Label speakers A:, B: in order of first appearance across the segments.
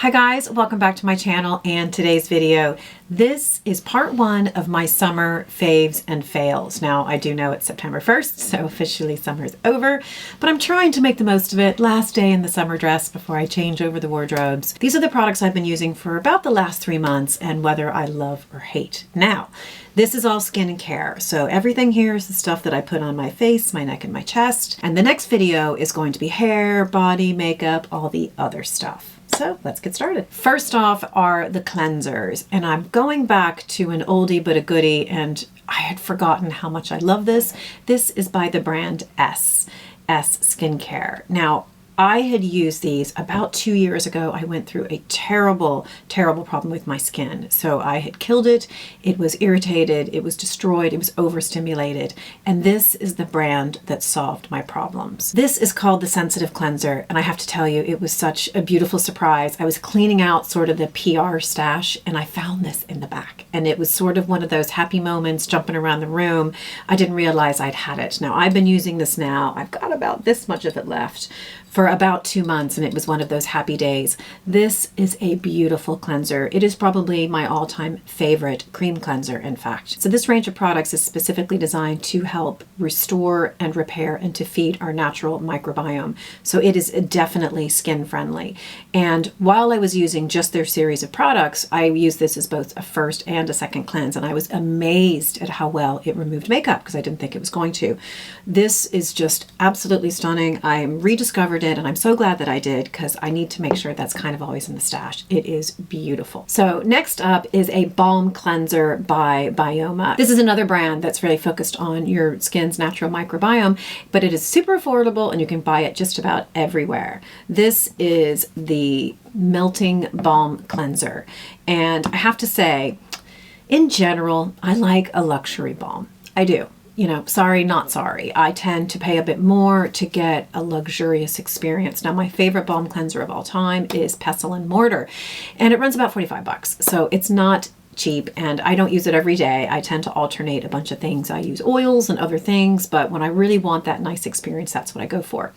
A: Hi guys, welcome back to my channel and today's video. This is part one of my summer faves and fails. Now I do know it's September 1st, so officially summer's over, but I'm trying to make the most of it. Last day in the summer dress before I change over the wardrobes. These are the products I've been using for about the last 3 months and whether I love or hate. Now, this is all skin and care. So everything here is the stuff that I put on my face, my neck, and my chest. And the next video is going to be hair, body, makeup, all the other stuff. So let's get started. First off are the cleansers, and I'm going back to an oldie but a goodie, and I had forgotten how much I love this. This is by the brand S Skincare. Now, I had used these about 2 years ago. I went through a terrible problem with my skin. So I had killed it. It was irritated. It was destroyed. It was overstimulated. And this is the brand that solved my problems. This is called the Sensitive Cleanser. And I have to tell you, it was such a beautiful surprise. I was cleaning out sort of the PR stash and I found this in the back. And it was sort of one of those happy moments jumping around the room. I didn't realize I'd had it. Now I've been using this now. I've got about this much of it left for about 2 months, and it was one of those happy days. This is a beautiful cleanser. It is probably my all-time favorite cream cleanser, in fact. So this range of products is specifically designed to help restore and repair and to feed our natural microbiome. So it is definitely skin friendly. And while I was using just their series of products, I used this as both a first and a second cleanse, and I was amazed at how well it removed makeup because I didn't think it was going to. This is just absolutely stunning. I rediscovered it, and I'm so glad that I did because I need to make sure that's kind of always in the stash. It is beautiful. So next up is a balm cleanser by Bioma. This is another brand that's really focused on your skin's natural microbiome, but it is super affordable and you can buy it just about everywhere. This is the Melting Balm Cleanser, and I have to say, in general, I like a luxury balm. I do. You know, sorry, not sorry. I tend to pay a bit more to get a luxurious experience. Now, my favorite balm cleanser of all time is Pestle and Mortar, and it runs about 45 bucks. So it's not cheap, and I don't use it every day. I tend to alternate a bunch of things. I use oils and other things, but when I really want that nice experience, that's what I go for.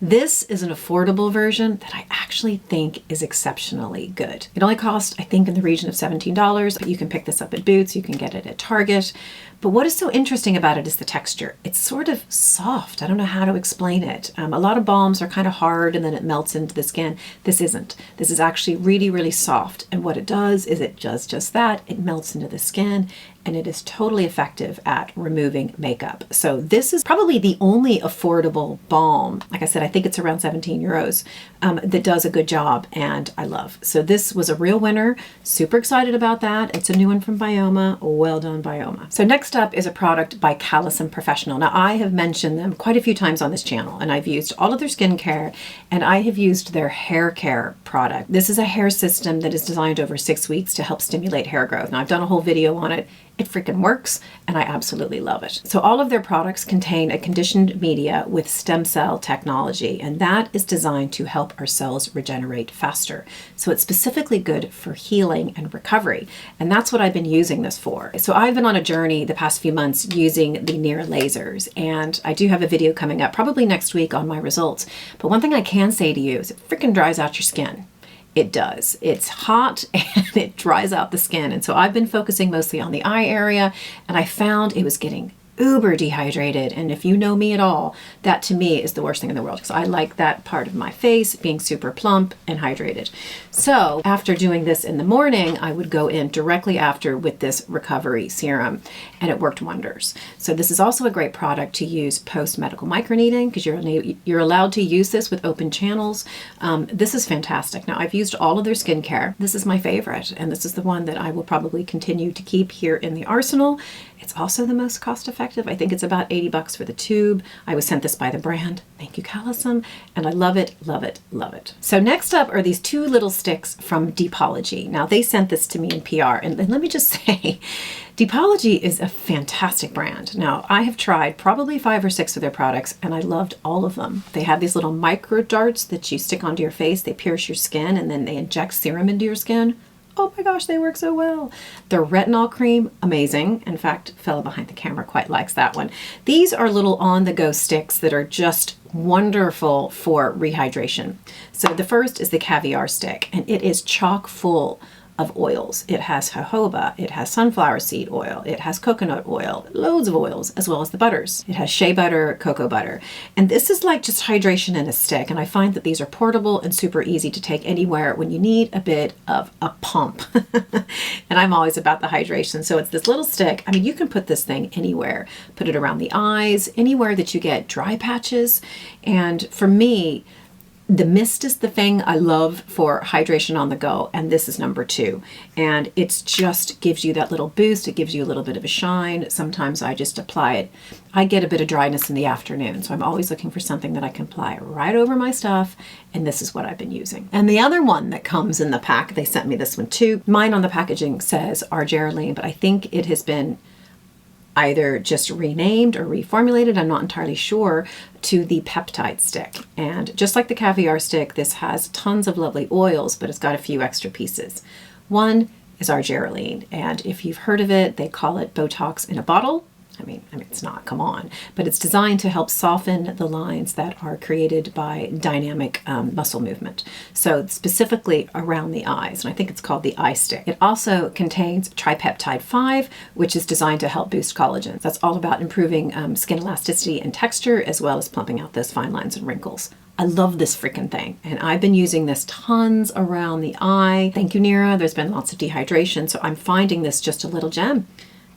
A: This is an affordable version that I actually think is exceptionally good. It only costs, I think, in the region of $17, but you can pick this up at Boots, you can get it at Target. But what is so interesting about it is the texture. It's sort of soft. I don't know how to explain it. A lot of balms are kind of hard and then it melts into the skin. This isn't. This is actually really, really soft. And what it does is it does just that. It melts into the skin, and it is totally effective at removing makeup. So this is probably the only affordable balm. Like I said, I think it's around 17 euros that does a good job, and I love. So this was a real winner. Super excited about that. It's a new one from Bioma. Well done, Bioma. So next up is a product by Callison Professional. Now I have mentioned them quite a few times on this channel, and I've used all of their skincare, and I have used their hair care product. This is a hair system that is designed over 6 weeks to help stimulate hair growth. Now I've done a whole video on it. It freaking works, and I absolutely love it. So all of their products contain a conditioned media with stem cell technology, and that is designed to help our cells regenerate faster. So it's specifically good for healing and recovery, and that's what I've been using this for. So I've been on a journey the past few months using the NIR lasers, and I do have a video coming up probably next week on my results. But one thing I can say to you is it freaking dries out your skin. It does. It's hot and it dries out the skin. And so I've been focusing mostly on the eye area, and I found it was getting uber dehydrated. And if you know me at all, that to me is the worst thing in the world, because I like that part of my face being super plump and hydrated. So after doing this in the morning, I would go in directly after with this recovery serum, and it worked wonders. So this is also a great product to use post-medical microneedling, because you're allowed to use this with open channels. This is fantastic. Now I've used all of their skincare. This is my favorite, and this is the one that I will probably continue to keep here in the arsenal. It's also the most cost-effective. I think it's about 80 bucks for the tube. I was sent this by the brand. Thank you, Callison. And I love it, love it, love it. So next up are these 2 little sticks from Deepology. Now they sent this to me in PR, and let me just say, Deepology is a fantastic brand. Now I have tried probably 5 or 6 of their products, and I loved all of them. They have these little micro darts that you stick onto your face. They pierce your skin, and then they inject serum into your skin. oh my gosh, they work so well. The retinol cream, amazing. In fact, fella behind the camera quite likes that one. These are little on-the-go sticks that are just wonderful for rehydration. So the first is the caviar stick, and it is chock full of oils. It has jojoba, it has sunflower seed oil, it has coconut oil, loads of oils, as well as the butters. It has shea butter, cocoa butter. And this is like just hydration in a stick. And I find that these are portable and super easy to take anywhere when you need a bit of a pump. And I'm always about the hydration. So it's this little stick. I mean, you can put this thing anywhere. Put it around the eyes, anywhere that you get dry patches. And for me, the mist is the thing I love for hydration on the go, and this is number 2. And it just gives you that little boost. It gives you a little bit of a shine. Sometimes I just apply it. I get a bit of dryness in the afternoon, so I'm always looking for something that I can apply right over my stuff, and this is what I've been using. And the other one that comes in the pack, they sent me this one too. Mine on the packaging says argireline, but I think it has been either just renamed or reformulated, I'm not entirely sure, to the peptide stick. And just like the caviar stick, this has tons of lovely oils, but it's got a few extra pieces. One is argireline, and if you've heard of it, they call it Botox in a bottle. I mean, it's not, come on, but it's designed to help soften the lines that are created by dynamic muscle movement. So specifically around the eyes, and I think it's called the eye stick. It also contains tripeptide 5, which is designed to help boost collagen. That's all about improving skin elasticity and texture, as well as plumping out those fine lines and wrinkles. I love this freaking thing, and I've been using this tons around the eye. Thank you, Nira. There's been lots of dehydration, so I'm finding this just a little gem.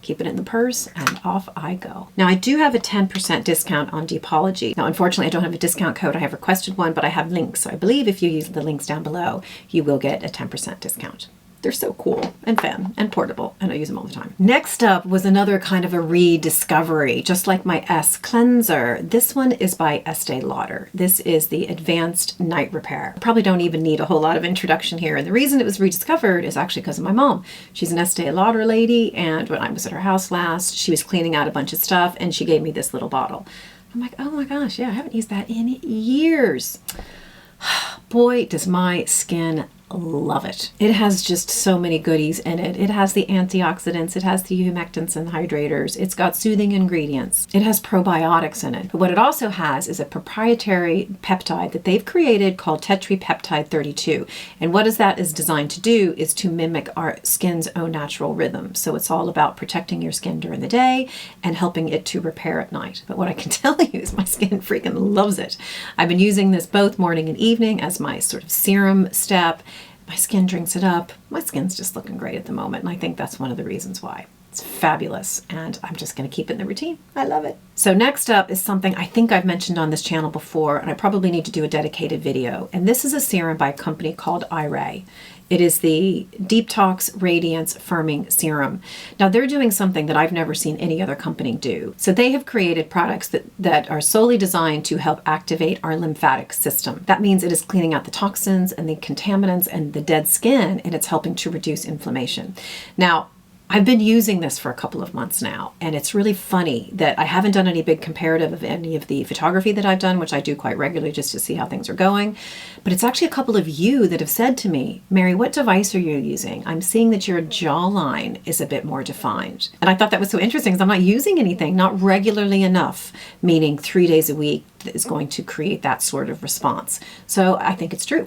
A: Keep it in the purse, and off I go. Now, I do have a 10% discount on Deepology. Now, unfortunately, I don't have a discount code. I have requested one, but I have links. So I believe if you use the links down below, you will get a 10% discount. They're so cool and fun and portable, and I use them all the time. Next up was another kind of a rediscovery, just like my S cleanser. This one is by Estee Lauder. This is the Advanced Night Repair. I probably don't even need a whole lot of introduction here. And the reason it was rediscovered is actually because of my mom. She's an Estee Lauder lady, and when I was at her house last, she was cleaning out a bunch of stuff, and she gave me this little bottle. I'm like, oh my gosh, yeah, I haven't used that in years. Boy, does my skin love it. It has just so many goodies in it. It has the antioxidants, it has the humectants and hydrators, it's got soothing ingredients, it has probiotics in it. But what it also has is a proprietary peptide that they've created called tetrapeptide 32. And what that is designed to do is to mimic our skin's own natural rhythm. So it's all about protecting your skin during the day and helping it to repair at night. But what I can tell you is my skin freaking loves it. I've been using this both morning and evening as my sort of serum step. My skin drinks it up. My skin's just looking great at the moment, and I think that's one of the reasons why. It's fabulous, and I'm just going to keep it in the routine. I love it. So next up is something I think I've mentioned on this channel before, and I probably need to do a dedicated video. And this is a serum by a company called iRay. It is the Deep Tox Radiance Firming Serum. Now they're doing something that I've never seen any other company do. So they have created products that are solely designed to help activate our lymphatic system. That means it is cleaning out the toxins and the contaminants and the dead skin, and it's helping to reduce inflammation. Now, I've been using this for a couple of months now, and it's really funny that I haven't done any big comparative of any of the photography that I've done, which I do quite regularly just to see how things are going. But it's actually a couple of you that have said to me, Mary, what device are you using? I'm seeing that your jawline is a bit more defined. And I thought that was so interesting because I'm not using anything, not regularly enough, meaning 3 days a week that is going to create that sort of response. So I think it's true.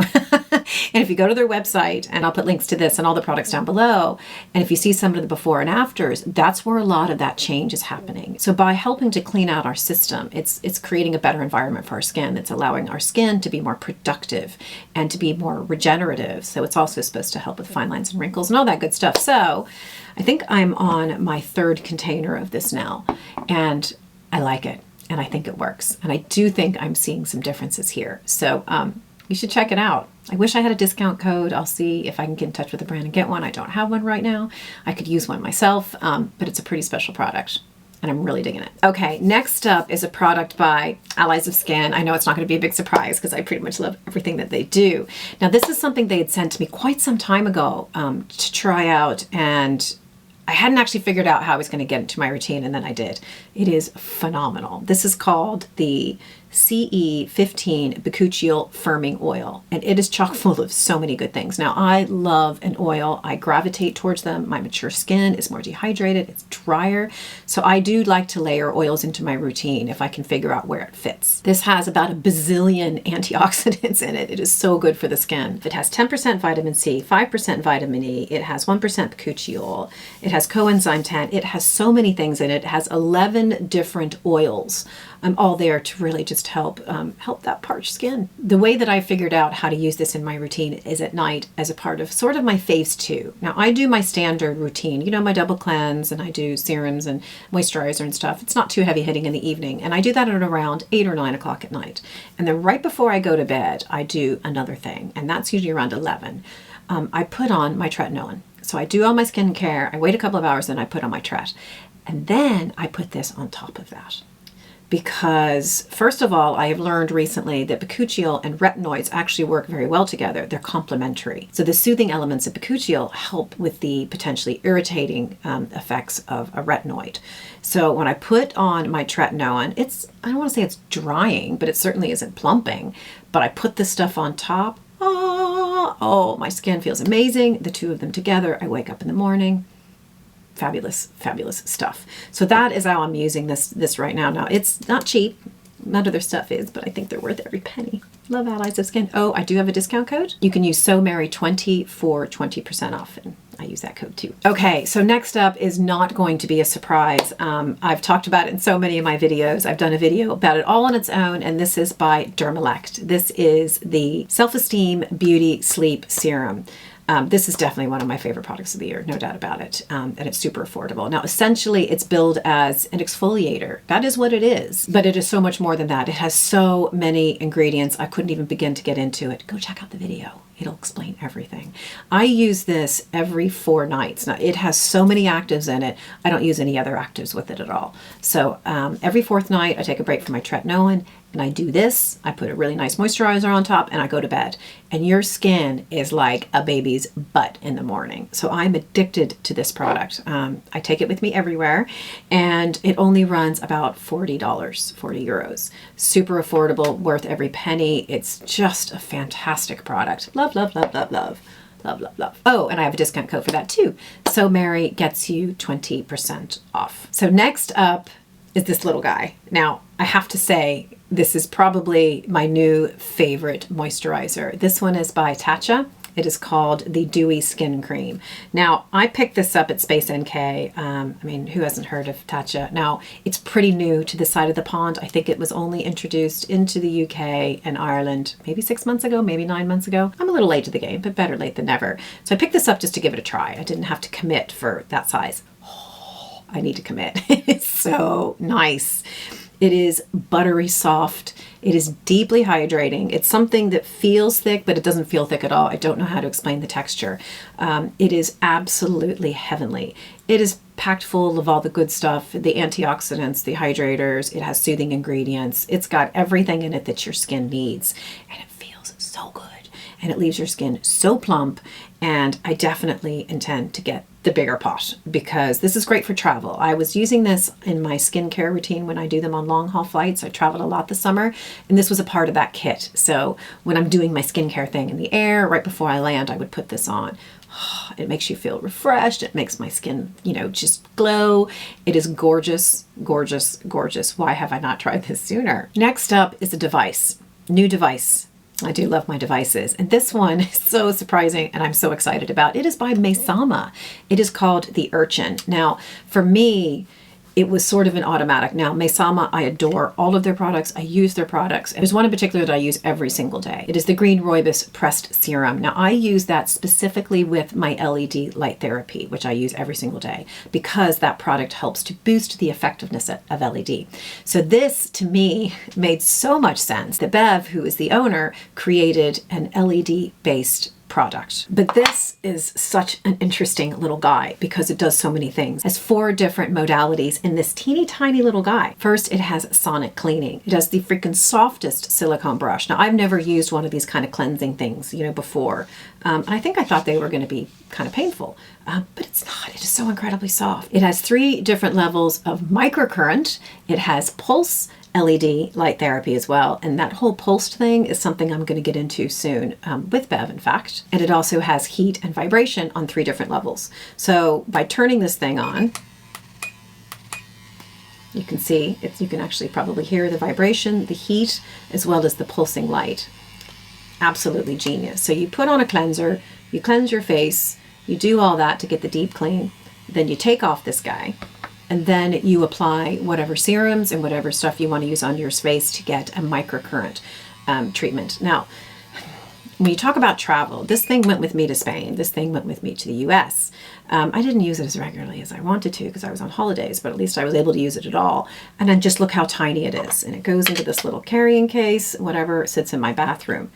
A: And if you go to their website, and I'll put links to this and all the products down below, and if you see some of the before and afters, that's where a lot of that change is happening. So by helping to clean out our system, it's creating a better environment for our skin. It's allowing our skin to be more productive and to be more regenerative. So it's also supposed to help with fine lines and wrinkles and all that good stuff. So I think I'm on my 3rd container of this now, and I like it. And I think it works. And I do think I'm seeing some differences here. So you should check it out. I wish I had a discount code. I'll see if I can get in touch with the brand and get one. I don't have one right now. I could use one myself, but it's a pretty special product, and I'm really digging it. Okay, next up is a product by Allies of Skin. I know it's not going to be a big surprise because I pretty much love everything that they do. Now, this is something they had sent to me quite some time ago to try out, and I hadn't actually figured out how I was going to get into my routine, and then I did. It is phenomenal. This is called the CE15 Bakuchiol Firming Oil, and it is chock full of so many good things. Now, I love an oil. I gravitate towards them. My mature skin is more dehydrated. It's drier. So I do like to layer oils into my routine if I can figure out where it fits. This has about a bazillion antioxidants in it. It is so good for the skin. It has 10% vitamin C, 5% vitamin E. It has 1% bakuchiol. It has coenzyme 10. It has so many things in it. It has 11 different oils. All there to really just help that parched skin. The way that I figured out how to use this in my routine is at night as a part of sort of my Faves 2. Now, I do my standard routine, you know, my double cleanse, and I do serums and moisturizer and stuff. It's not too heavy hitting in the evening, and I do that at around 8 or 9 o'clock at night. And then right before I go to bed, I do another thing, and that's usually around 11. I put on my tretinoin. So I do all my skincare, I wait a couple of hours, then I put on my tret. And then I put this on top of that. Because first of all, I have learned recently that bakuchiol and retinoids actually work very well together. They're complementary. So the soothing elements of bakuchiol help with the potentially irritating effects of a retinoid. So when I put on my tretinoin, I don't want to say it's drying, but it certainly isn't plumping. But I put this stuff on top. Oh, my skin feels amazing. The two of them together, I wake up in the morning. Fabulous, fabulous stuff. So that is how I'm using this right now. Now, it's not cheap. None of their stuff is, but I think they're worth every penny. Love Allies of Skin. Oh, I do have a discount code. You can use SoMary20 for 20% off, and I use that code too. Okay, so next up is not going to be a surprise. I've talked about it in so many of my videos. I've done a video about it all on its own, and this is by Dermalect. This is the Self-Esteem Beauty Sleep Serum. This is definitely one of my favorite products of the year, no doubt about it, and it's super affordable. Now, essentially, it's billed as an exfoliator. That is what it is, but it is so much more than that. It has so many ingredients, I couldn't even begin to get into it. Go check out the video. It'll explain everything. I use this every 4 nights. Now, it has so many actives in it, I don't use any other actives with it at all. So every 4th night, I take a break from my tretinoin, and I do this. I put a really nice moisturizer on top, and I go to bed. And your skin is like a baby's butt in the morning. So I'm addicted to this product. I take it with me everywhere, and it only runs about $40, 40 euros. Super affordable, worth every penny. It's just a fantastic product. Love, love, love, love, love. Love, love, love. Oh, and I have a discount code for that too. So Mary gets you 20% off. So next up is this little guy. Now, I have to say, this is probably my new favorite moisturizer. This one is by Tatcha. It is called the Dewy Skin Cream. Now, I picked this up at Space NK. I mean, who hasn't heard of Tatcha? Now, it's pretty new to this side of the pond. I think it was only introduced into the UK and Ireland maybe 6 months ago, maybe 9 months ago. I'm a little late to the game, but better late than never. So I picked this up just to give it a try. I didn't have to commit for that size. Oh, I need to commit. It's so nice. It is buttery soft. It is deeply hydrating. It's something that feels thick, but it doesn't feel thick at all. I don't know how to explain the texture. It is absolutely heavenly. It is packed full of all the good stuff, the antioxidants, the hydrators. It has soothing ingredients. It's got everything in it that your skin needs. And it feels so good. And it leaves your skin so plump. And I definitely intend to get the bigger pot because this is great for travel. I was using this in my skincare routine when I do them on long haul flights. I traveled a lot this summer, and this was a part of that kit. So when I'm doing my skincare thing in the air, right before I land, I would put this on. It makes you feel refreshed. It makes my skin, just glow. It is gorgeous, gorgeous, gorgeous. Why have I not tried this sooner? Next up is a device, new device. I do love my devices. And this one is so surprising and I'm so excited about. It is by Mesama. It is called the Urchin. Now, for me, it was sort of an automatic. Now, Mesama, I adore all of their products. I use their products. There's one in particular that I use every single day. It is the Green Rooibos Pressed Serum. Now, I use that specifically with my LED light therapy, which I use every single day, because that product helps to boost the effectiveness of LED. So this, to me, made so much sense that Bev, who is the owner, created an LED-based product. But this is such an interesting little guy because it does so many things. It has 4 different modalities in this teeny tiny little guy. First, it has sonic cleaning. It has the freaking softest silicone brush. Now, I've never used one of these kind of cleansing things, before. And I think I thought they were going to be kind of painful, but it's not. It is so incredibly soft. It has 3 different levels of microcurrent. It has pulse, LED light therapy as well. And that whole pulsed thing is something I'm going to get into soon with Bev, in fact. And it also has heat and vibration on 3 different levels. So by turning this thing on, you can see, you can actually probably hear the vibration, the heat, as well as the pulsing light. Absolutely genius. So you put on a cleanser, you cleanse your face, you do all that to get the deep clean, then you take off this guy, and then you apply whatever serums and whatever stuff you want to use on your face to get a microcurrent treatment. Now, when you talk about travel, this thing went with me to Spain. This thing went with me to the US. I didn't use it as regularly as I wanted to because I was on holidays, but at least I was able to use it at all. And then just look how tiny it is. And it goes into this little carrying case, whatever, it sits in my bathroom.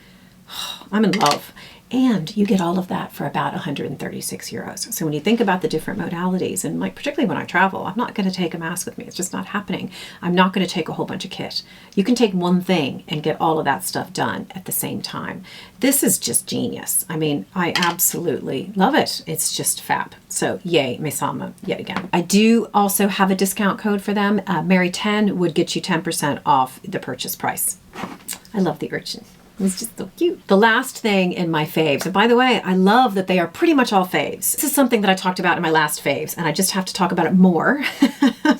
A: I'm in love. And you get all of that for about 136 euros. So when you think about the different modalities, and like particularly when I travel, I'm not going to take a mask with me. It's just not happening. I'm not going to take a whole bunch of kit. You can take one thing and get all of that stuff done at the same time. This is just genius. I mean, I absolutely love it. It's just fab. So yay, Mesama, yet again. I do also have a discount code for them. Mary 10 would get you 10% off the purchase price. I love the urchin. It's just so cute. The last thing in my faves, and by the way, I love that they are pretty much all faves. This is something that I talked about in my last faves, and I just have to talk about it more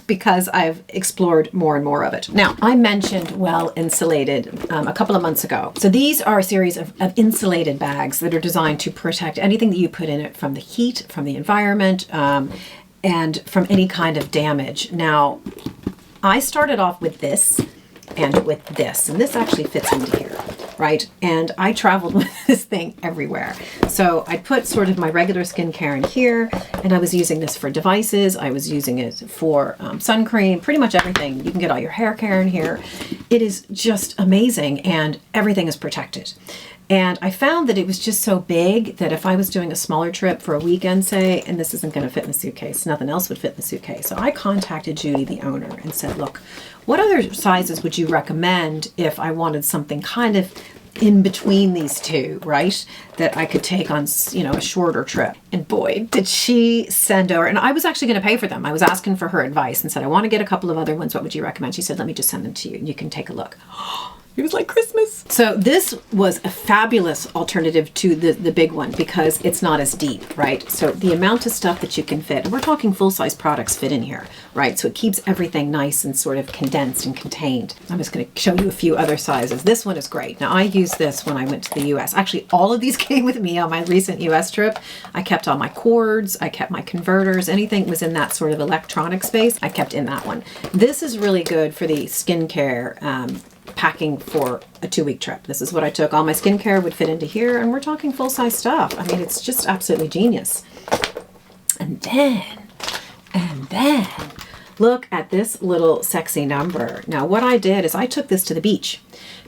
A: because I've explored more and more of it. Now, I mentioned Well Insulated a couple of months ago. So these are a series of insulated bags that are designed to protect anything that you put in it from the heat, from the environment, and from any kind of damage. Now, I started off with this and with this, and this actually fits into here. Right? And I traveled with this thing everywhere. So I put sort of my regular skincare in here, and I was using this for devices. I was using it for sun cream, pretty much everything. You can get all your hair care in here. It is just amazing, and everything is protected. And I found that it was just so big that if I was doing a smaller trip for a weekend, say, and this isn't going to fit in the suitcase, nothing else would fit in the suitcase. So I contacted Judy, the owner, and said, look, what other sizes would you recommend if I wanted something kind of in between these two, right? That I could take on, you know, a shorter trip. And boy, did she send over, and I was actually going to pay for them. I was asking for her advice and said, I want to get a couple of other ones. What would you recommend? She said, let me just send them to you and you can take a look. It was like Christmas. So this was a fabulous alternative to the big one because it's not as deep, right? So the amount of stuff that you can fit, and we're talking full-size products fit in here, right? So it keeps everything nice and sort of condensed and contained. I'm just going to show you a few other sizes. This one is great. Now I used this when I went to the US. Actually, all of these came with me on my recent US trip. I kept all my cords, I kept my converters, anything that was in that sort of electronic space, I kept in that one. This is really good for the skincare packing for a 2-week trip. This is what I took. All my skincare would fit into here, and we're talking full-size stuff. I mean, it's just absolutely genius. And then, look at this little sexy number. Now, what I did is I took this to the beach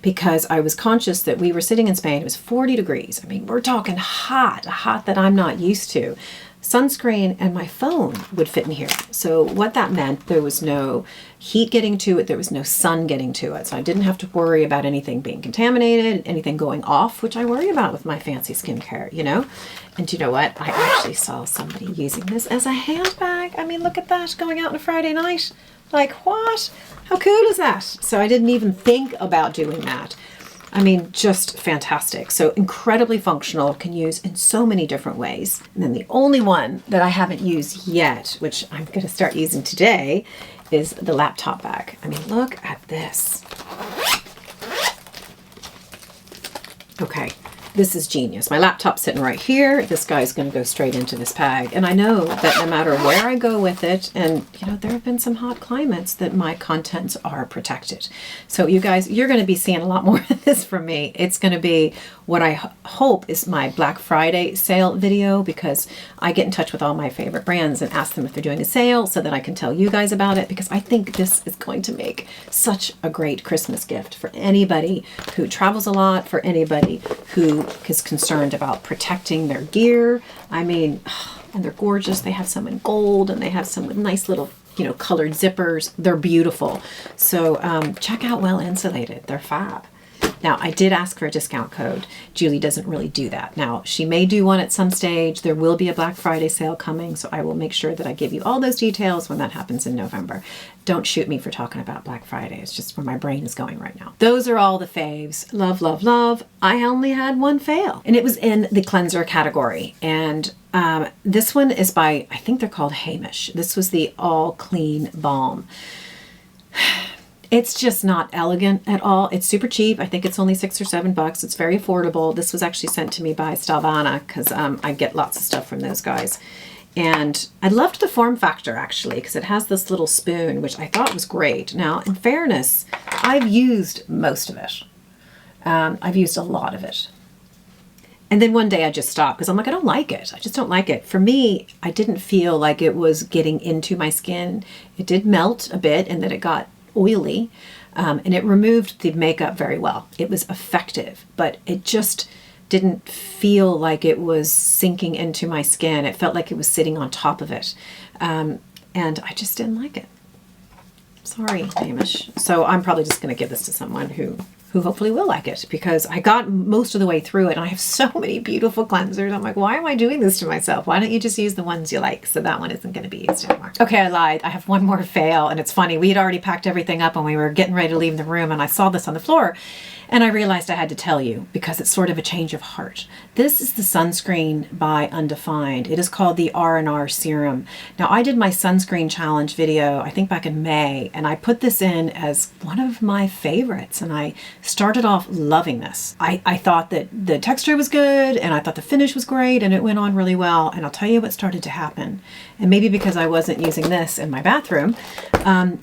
A: because I was conscious that we were sitting in Spain. It was 40 degrees. I mean, we're talking hot that I'm not used to. Sunscreen and my phone would fit in here. So what that meant, there was no heat getting to it, there was no sun getting to it. So I didn't have to worry about anything being contaminated, anything going off, which I worry about with my fancy skincare, you know? And you know what? I actually saw somebody using this as a handbag. I mean, look at that, going out on a Friday night. Like, what? How cool is that? So I didn't even think about doing that. I mean, just fantastic. So incredibly functional, can use in so many different ways. And then the only one that I haven't used yet, which I'm going to start using today, is the laptop bag. I mean, look at this. Okay, this is genius. My laptop's sitting right here. This guy's going to go straight into this bag. And I know that no matter where I go with it, and you know, there have been some hot climates, that my contents are protected. So you guys, you're going to be seeing a lot more of this from me. It's going to be what I hope is my Black Friday sale video, because I get in touch with all my favorite brands and ask them if they're doing a sale so that I can tell you guys about it, because I think this is going to make such a great Christmas gift for anybody who travels a lot, for anybody who is concerned about protecting their gear. I mean, and they're gorgeous. They have some in gold and they have some with nice little, you know, colored zippers. They're beautiful. So check out Well Insulated. They're fab. Now, I did ask for a discount code. Julie doesn't really do that. Now, she may do one at some stage. There will be a Black Friday sale coming, so I will make sure that I give you all those details when that happens in November. Don't shoot me for talking about Black Friday. It's just where my brain is going right now. Those are all the faves. Love, love, love. I only had one fail, and it was in the cleanser category. And this one is by, I think they're called Hamish. This was the All Clean Balm. It's just not elegant at all. It's super cheap. I think it's only $6 or $7. It's very affordable. This was actually sent to me by Stalvana because I get lots of stuff from those guys. And I loved the form factor actually because it has this little spoon, which I thought was great. Now, in fairness, I've used most of it. I've used a lot of it. And then one day I just stopped because I'm like, I don't like it. I just don't like it. For me, I didn't feel like it was getting into my skin. It did melt a bit and then it got oily, and it removed the makeup very well. It was effective, but it just didn't feel like it was sinking into my skin. It felt like it was sitting on top of it, and I just didn't like it. Sorry, Hamish. So I'm probably just going to give this to someone who hopefully will like it, because I got most of the way through it and I have so many beautiful cleansers. I'm like, why am I doing this to myself? Why don't you just use the ones you like? So that one isn't going to be used anymore. Okay, I lied. I have one more fail, and it's funny. We had already packed everything up and we were getting ready to leave the room, and I saw this on the floor and I realized I had to tell you because it's sort of a change of heart. This is the sunscreen by Undefined. It is called the R&R Serum. Now, I did my sunscreen challenge video, I think back in May, and I put this in as one of my favorites, and I started off loving this. I thought that the texture was good, and I thought the finish was great, and it went on really well. And I'll tell you what started to happen. And maybe because I wasn't using this in my bathroom,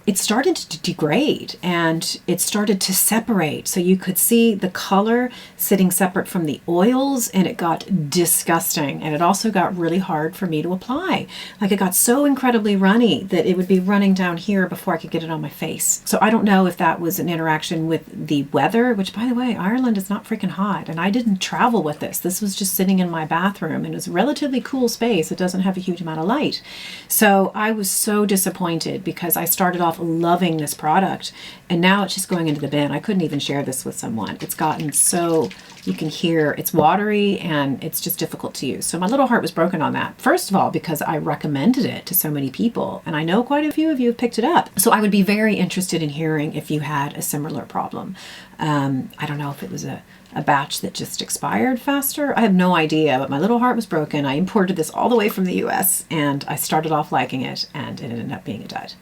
A: it started to degrade and it started to separate. So you could see the color sitting separate from the oils, and it got disgusting. And it also got really hard for me to apply. Like, it got so incredibly runny that it would be running down here before I could get it on my face. So I don't know if that was an interaction with the weather, which, by the way, Ireland is not freaking hot, and I didn't travel with this. This was just sitting in my bathroom, and it was a relatively cool space. It doesn't have a huge amount of light. So I was so disappointed because I started off loving this product, and now it's just going into the bin. I couldn't even share this with someone. It's gotten so, you can hear it's watery and it's just difficult to use. So my little heart was broken on that. First of all, because I recommended it to so many people, and I know quite a few of you have picked it up. So I would be very interested in hearing if you had a similar problem. I don't know if it was a batch that just expired faster. I have no idea, but my little heart was broken. I imported this all the way from the US, and I started off liking it, and it ended up being a dud.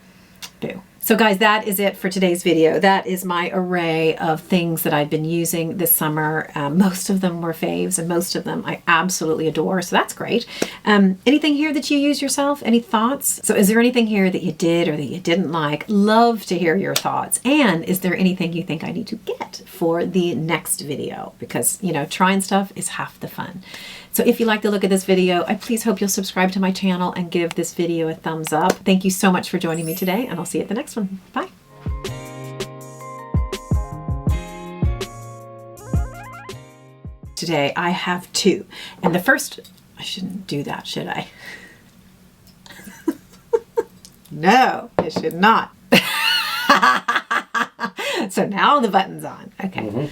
A: Boo. So guys, that is it for today's video. That is my array of things that I've been using this summer. Most of them were faves, and most of them I absolutely adore, so that's great. Anything here that you use yourself? Any thoughts? So is there anything here that you did or that you didn't like? Love to hear your thoughts. And is there anything you think I need to get for the next video? Because, you know, trying stuff is half the fun. So if you like the look of this video, I please hope you'll subscribe to my channel and give this video a thumbs up. Thank you so much for joining me today, and I'll see you at the next one. Bye. Today I have two, and the first, I shouldn't do that, should I? No, I should not. So now the button's on. Okay.